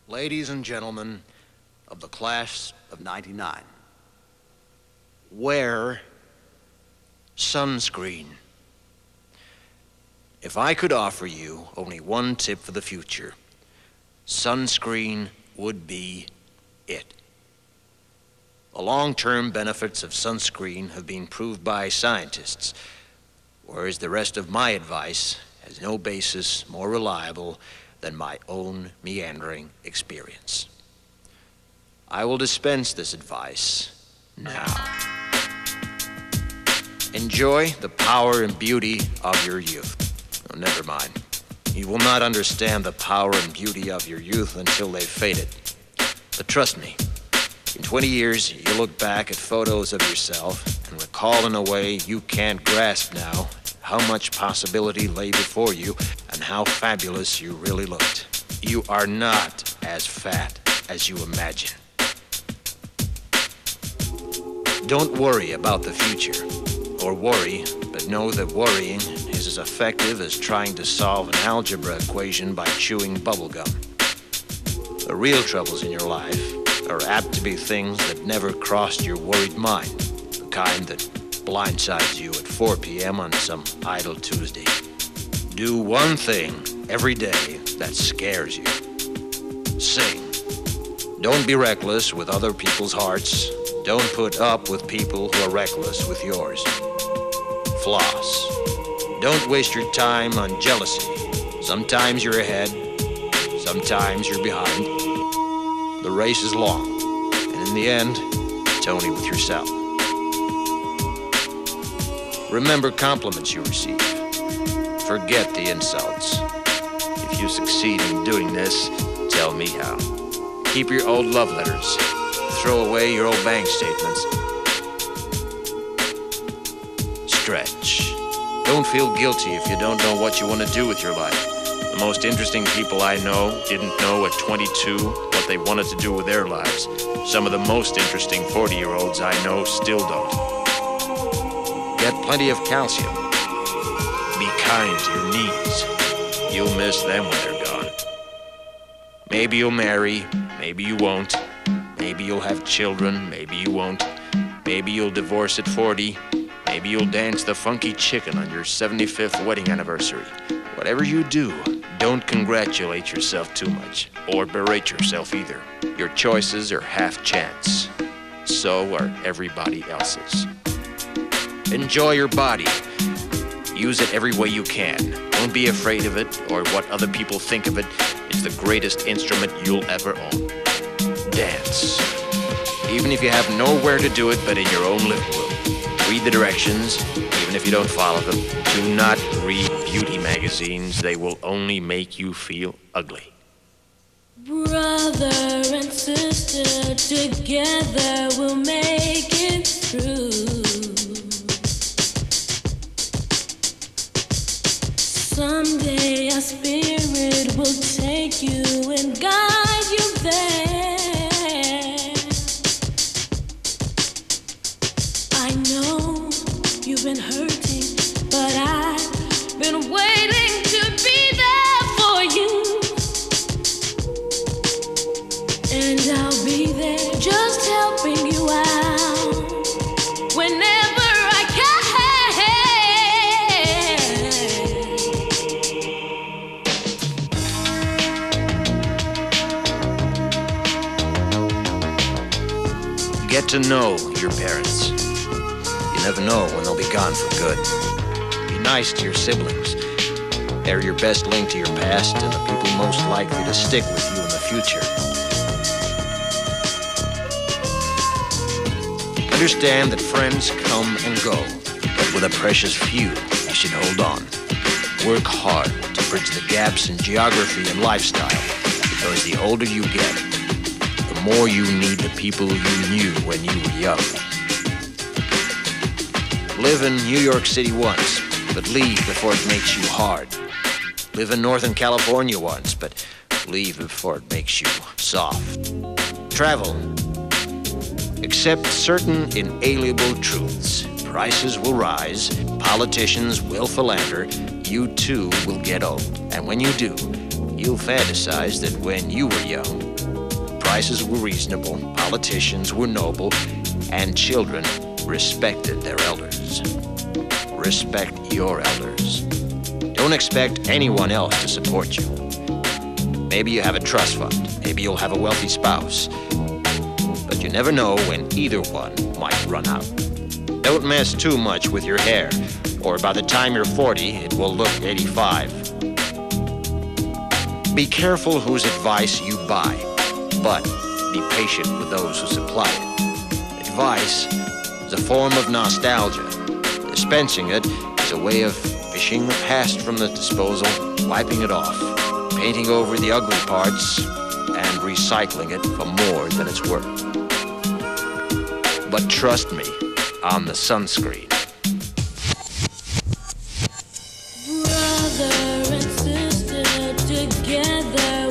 Ladies and gentlemen of the class of '99, wear sunscreen. If I could offer you only one tip for the future, sunscreen would be it. The long-term benefits of sunscreen have been proved by scientists, whereas the rest of my advice has no basis more reliable than my own meandering experience. I will dispense this advice now. Enjoy the power and beauty of your youth. Oh, never mind. You will not understand the power and beauty of your youth until they've faded. But trust me, in 20 years, you'll look back at photos of yourself and recall in a way you can't grasp now how much possibility lay before you and how fabulous you really looked. You are not as fat as you imagine. Don't worry about the future, or worry, but know that worrying is as effective as trying to solve an algebra equation by chewing bubblegum. The real troubles in your life are apt to be things that never crossed your worried mind, the kind that blindsides you at 4 p.m. on some idle Tuesday. Do one thing every day that scares you. Sing. Don't be reckless with other people's hearts. Don't put up with people who are reckless with yours. Floss. Don't waste your time on jealousy. Sometimes you're ahead, sometimes you're behind. The race is long, and in the end, it's only with yourself. Remember compliments you receive. Forget the insults. If you succeed in doing this, tell me how. Keep your old love letters. Throw away your old bank statements. Stretch. Don't feel guilty if you don't know what you want to do with your life. The most interesting people I know didn't know at 22 what they wanted to do with their lives. Some of the most interesting 40-year-olds I know still don't. Get plenty of calcium. Be kind to your knees. You'll miss them when they're gone. Maybe you'll marry, maybe you won't. Maybe you'll have children, maybe you won't. Maybe you'll divorce at 40. Maybe you'll dance the funky chicken on your 75th wedding anniversary. Whatever you do, don't congratulate yourself too much, or berate yourself either. Your choices are half chance. So are everybody else's. Enjoy your body. Use it every way you can. Don't be afraid of it or what other people think of it. It's the greatest instrument you'll ever own. Dance. Even if you have nowhere to do it but in your own living room. Read the directions, even if you don't follow them. Do not read beauty magazines. They will only make you feel ugly. Brother and sister, together we'll make it through. Someday our spirit will take you and guide you there. I know you've been hurting, but I've been waiting to be there for you. And I'll be there just helping you out whenever I can. Get to know your parents. You never know when they'll be gone for good. Be nice to your siblings. They're your best link to your past and the people most likely to stick with you in the future. Understand that friends come and go, but with a precious few, you should hold on. Work hard to bridge the gaps in geography and lifestyle, because the older you get, the more you need the people you knew when you were young. Live in New York City once, but leave before it makes you hard. Live in Northern California once, but leave before it makes you soft. Travel. Accept certain inalienable truths. Prices will rise, politicians will philander, you too will get old. And when you do, you'll fantasize that when you were young, prices were reasonable, politicians were noble, and children respected their elders. Respect your elders. Don't expect anyone else to support you. Maybe you have a trust fund. Maybe you'll have a wealthy spouse. But you never know when either one might run out. Don't mess too much with your hair, or by the time you're 40, it will look 85. Be careful whose advice you buy, but be patient with those who supply it. Advice is a form of nostalgia. Dispensing it is a way of fishing the past from the disposal, wiping it off, painting over the ugly parts, and recycling it for more than it's worth. But trust me on the sunscreen. Brother and sister together.